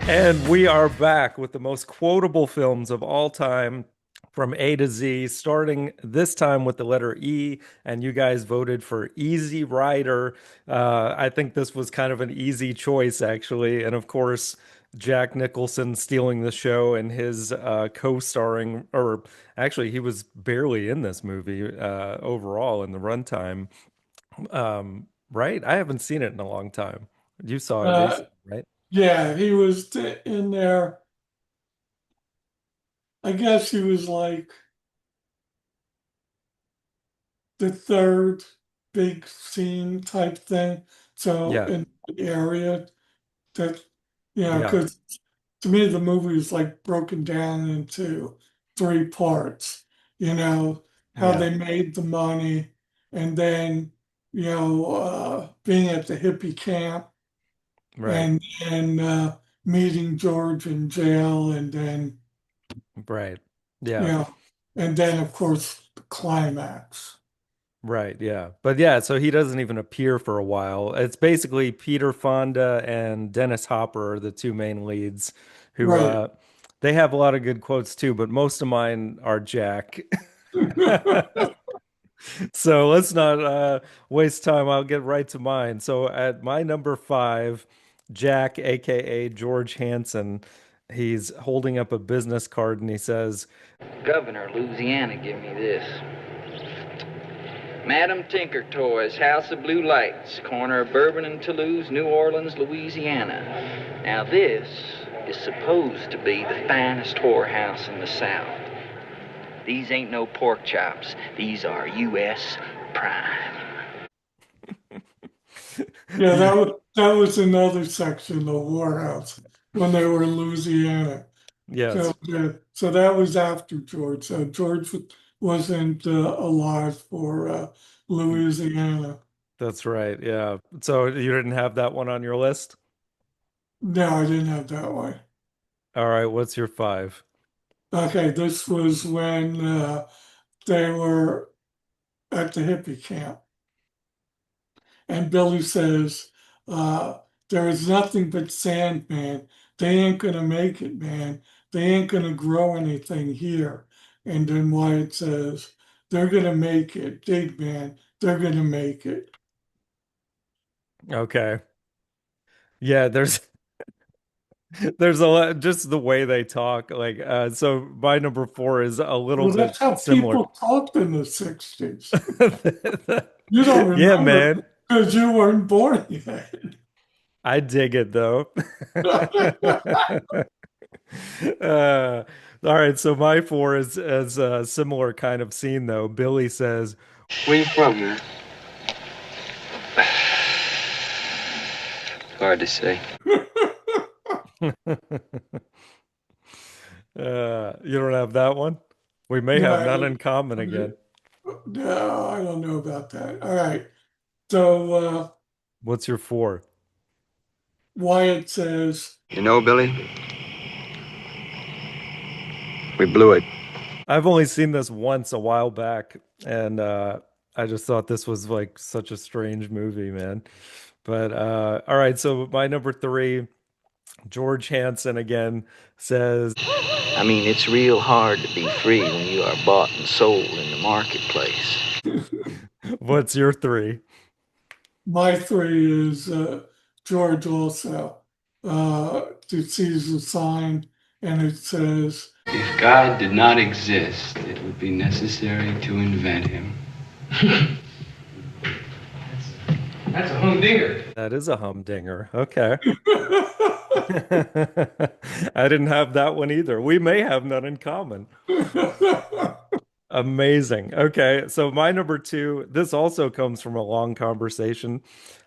And we are back with the most quotable films of all time from A to Z, starting this time with the letter E. And you guys voted for Easy Rider. I think this was kind of an easy choice, actually. And of course, Jack Nicholson stealing the show and his co-starring, or actually, he was barely in this movie overall in the runtime. Right? I haven't seen it in a long time. You saw it Uh, recently, right? yeah, he was in there. I guess he was like the third big scene type thing. So Yeah. in the area that, Yeah. because to me the movie is like broken down into three parts. You know, how Yeah. they made the money, and then being at the hippie camp, Right. and meeting George in jail, and then Right. you Yeah. know, and then of course the climax. Right. Yeah. But yeah, so he doesn't even appear for a while. It's basically Peter Fonda and Dennis Hopper are the two main leads who Right. they have a lot of good quotes too, but most of mine are Jack. So let's not waste time. I'll get right to mine. So at my number five, Jack, aka George Hanson, he's holding up a business card and he says, Governor, Louisiana, give me this. Madam Tinker Toys, House of Blue Lights, corner of Bourbon and Toulouse, New Orleans, Louisiana. Now this is supposed to be the finest whorehouse in the South. These ain't no pork chops. These are U.S. prime. Yeah, that was another section of Warhouse when they were in Louisiana. yes. So that was after George. So George wasn't alive for Louisiana. That's right. Yeah. So you didn't have that one on your list? No, I didn't have that one. All right. What's your five? Okay, this was when they were at the hippie camp. And Billy says, uh, there is nothing but sand, man. They ain't gonna make it, man. They ain't gonna grow anything here. And then Wyatt says, they're gonna make it, big man. They're gonna make it. Okay. Yeah, there's there's a lot just the way they talk. Like so my number four is a little Well, bit that's how similar. people talked in the 60s. You don't Yeah, remember man. because you weren't born yet. I dig it though. All right, so my four is a similar kind of scene though. Billy says, Where you from, man? Hard to say. you don't have that one? We may No, have none in common again. no, I don't know about that. All right. So What's your four? Wyatt says, You know, Billy, we blew it. I've only seen this once a while back, and I just thought this was like such a strange movie, man. But all right, so my number three, George Hansen again says, I mean, it's real hard to be free when you are bought and sold in the marketplace. "What's your three?" my three is George also. He sees the sign and it says, If God did not exist, it would be necessary to invent him. That's a humdinger. That is a humdinger. Okay. I didn't have that one either. We may have none in common. Amazing. Okay, so my number two, this also comes from a long conversation,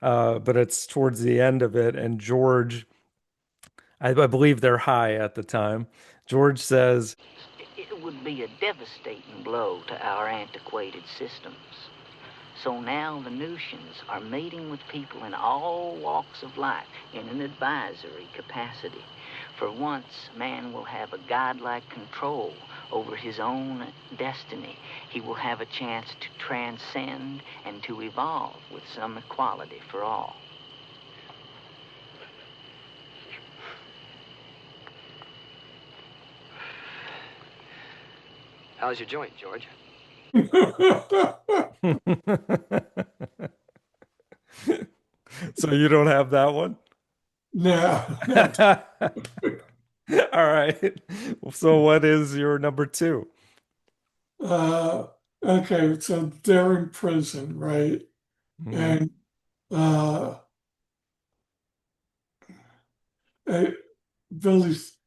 but it's towards the end of it, and George, I believe they're high at the time. George says, It would be a devastating blow to our antiquated systems. So now the Venusians are meeting with people in all walks of life in an advisory capacity. For once, man will have a godlike control over his own destiny. He will have a chance to transcend and to evolve with some equality for all. How's your joint, George? So you don't have that one? No, no. All right. So what is your number two? Uh, okay, so they're in prison, right? Hmm. And uh, uh, Billy's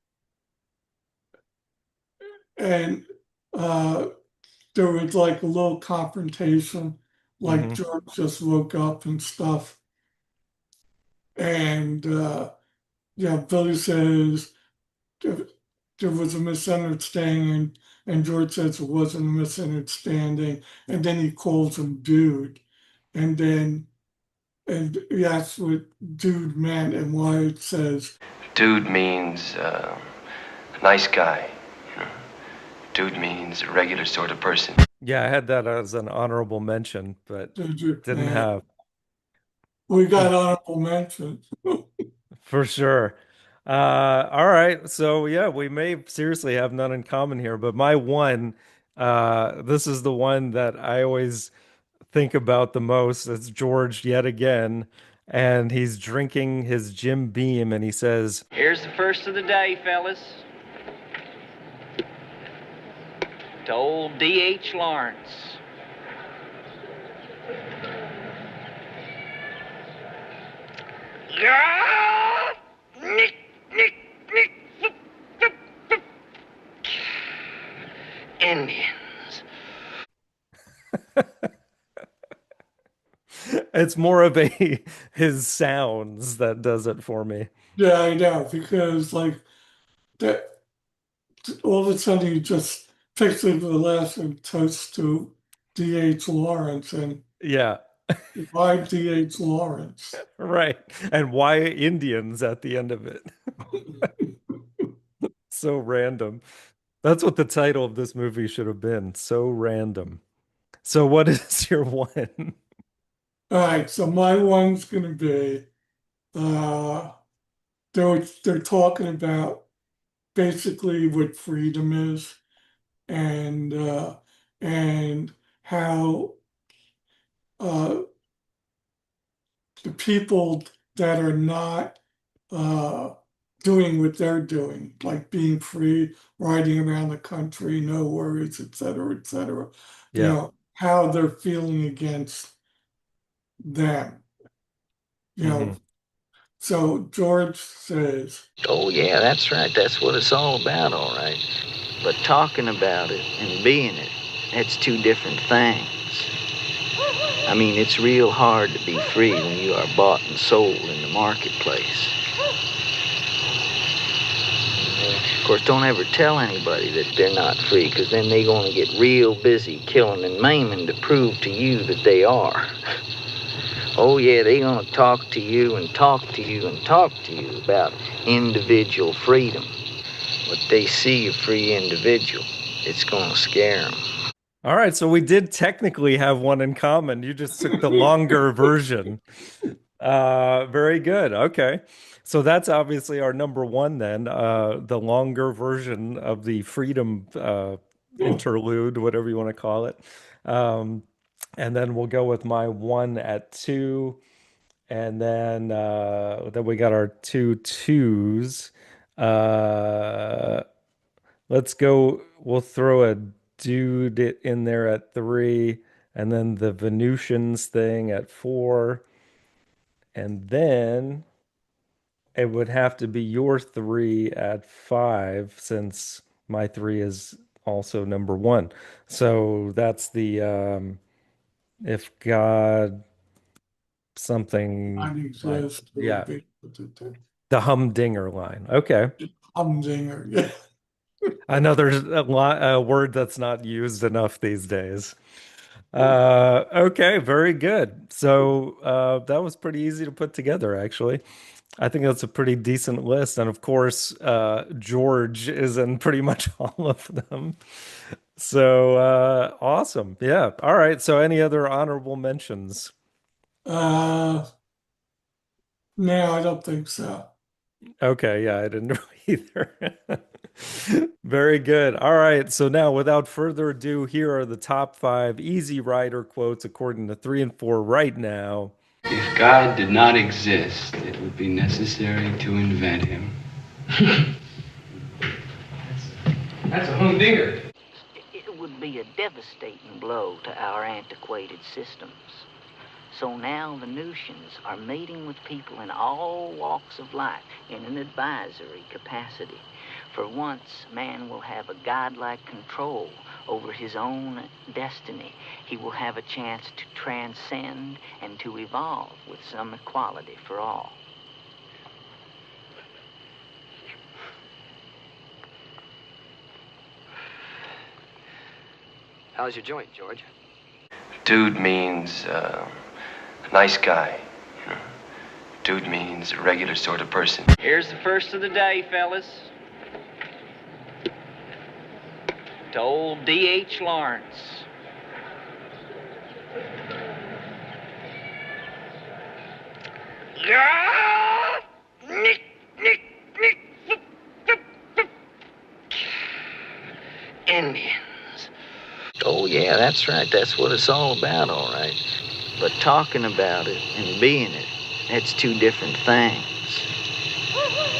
and uh, there was like a little confrontation, like Hmm. George just woke up and stuff, and yeah, Billy says there, there was a misunderstanding, and George says it wasn't a misunderstanding, and then he calls him dude, and then and he asks what dude meant and why it says Dude means nice guy. You know, dude means a regular sort of person. Yeah, I had that as an honorable mention, but dude, didn't have. we got honorable mentions. For sure. All right. So yeah, we may seriously have none in common here, but my one, this is the one that I always think about the most. It's George yet again, and he's drinking his Jim Beam, and he says, Here's the first of the day, fellas. To old D.H. Lawrence. Yeah! Nick, Nick, Nick. Whoop, whoop, whoop. Indians. it's more of a his sounds that does it for me. Yeah, I know, because like that all of a sudden he just picks up the last and toast to D.H. Lawrence and Yeah, why D.H. Lawrence? right. And why Indians at the end of it? So random. That's what the title of this movie should have been. So random. So what is your one? All right, so my one's gonna be uh they're talking about basically what freedom is and and how uh the people that are not uh doing what they're doing, like being free, riding around the country, no worries, et cetera, Yeah. how they're feeling against them, you know. Hmm. So George says, Oh, yeah, that's right. That's what it's all about, all right. But talking about it and being it, that's two different things. I mean, it's real hard to be free when you are bought and sold in the marketplace. Of course, don't ever tell anybody that they're not free, because then they're going to get real busy killing and maiming to prove to you that they are. Oh, yeah, they're going to talk to you and talk to you and talk to you about individual freedom. But they see a free individual, it's going to scare them. All right, so we did technically have one in common. You just took the longer version. Very good. Okay. So that's obviously our number one then, the longer version of the freedom interlude, whatever you want to call it. Um, and then we'll go with my one at two. And then we got our two twos. Uh, let's go. We'll throw a dude in there at three, and then the Venusians thing at four, and then it would have to be your three at five, since my three is also number one. So that's the if God I something like, exist to yeah, be the humdinger line. Okay. humdinger. Yeah. I know there's a word that's not used enough these days. Okay, very good. So that was pretty easy to put together, actually. I think that's a pretty decent list. And of course, George is in pretty much all of them. So awesome. Yeah. All right. So any other honorable mentions? Uh, no, I don't think so. Okay. Yeah, I didn't know either. Very good. All right. So now, without further ado, here are the top five Easy Rider quotes according to three and four right now. If God did not exist, it would be necessary to invent him. That's a humdinger. It would be a devastating blow to our antiquated systems. So now the Venusians are meeting with people in all walks of life in an advisory capacity. For once, man will have a godlike control over his own destiny. He will have a chance to transcend and to evolve with some equality for all. How's your joint, George? Dude means a nice guy. You know. Dude means a regular sort of person. Here's the first of the day, fellas. To old D.H. Lawrence. Yeah! Nick, nick, nick. Whoop, whoop, whoop. Indians. Oh, yeah, that's right. That's what it's all about, all right. But talking about it and being it, that's two different things.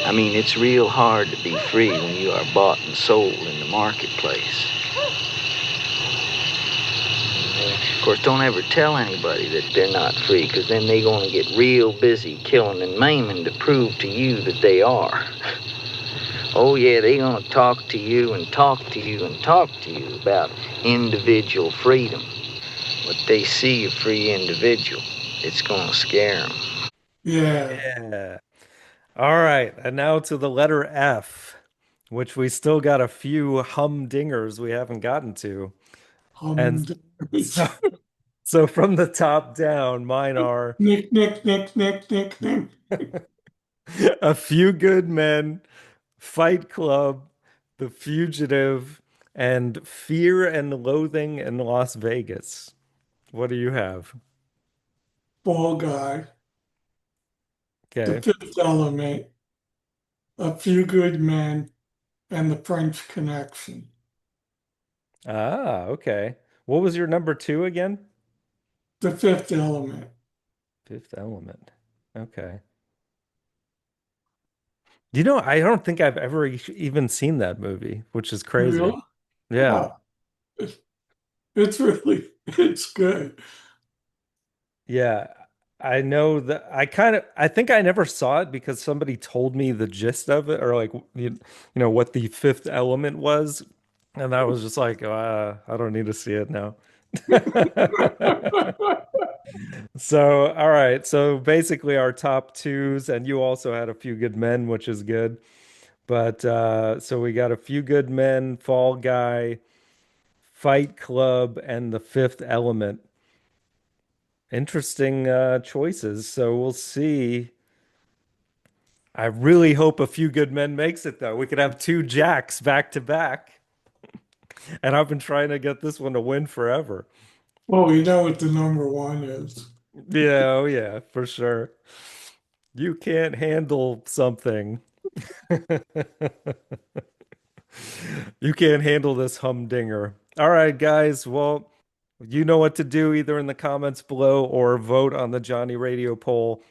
I mean, it's real hard to be free when you are bought and sold in the marketplace. Of course, don't ever tell anybody that they're not free, because then they're going to get real busy killing and maiming to prove to you that they are. Oh, yeah, they're going to talk to you and talk to you and talk to you about individual freedom. But they see a free individual, it's going to scare them. Yeah. Yeah. All right. And now to the letter F, which we still got a few humdingers we haven't gotten to. And so, Humdinger. so from the top down, mine are Nick, Nick, Nick, Nick, Nick, Nick. A Few Good Men, Fight Club, The Fugitive, and Fear and Loathing in Las Vegas. What do you have? Ball Guy, The Okay. Fifth Element, A Few Good Men, and The French Connection. Ah, okay. What was your number two again? The Fifth Element. Fifth Element. Okay. I don't think I've ever even seen that movie, which is crazy. Real? Yeah. Oh, it's good. Yeah. I know that I think I never saw it because somebody told me the gist of it or like what the fifth element was. And I was just like, I don't need to see it now. So, all right. So basically our top twos, and you also had A Few Good Men, which is good. But so we got A Few Good Men, Fall Guy, Fight Club, and The Fifth Element. Interesting choices. So we'll see. I really hope A Few Good Men makes it though. We could have two Jacks back to back. And I've been trying to get this one to win forever. Well, we know what the number one is. Yeah, oh yeah, for sure. You can't handle something. You can't handle this humdinger. All right, guys. Well, you know what to do either in the comments below or vote on the Johnny Radio poll,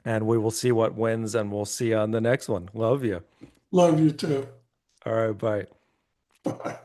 and we will see what wins, and we'll see you on the next one. Love you. Love you too. All right, bye. Bye.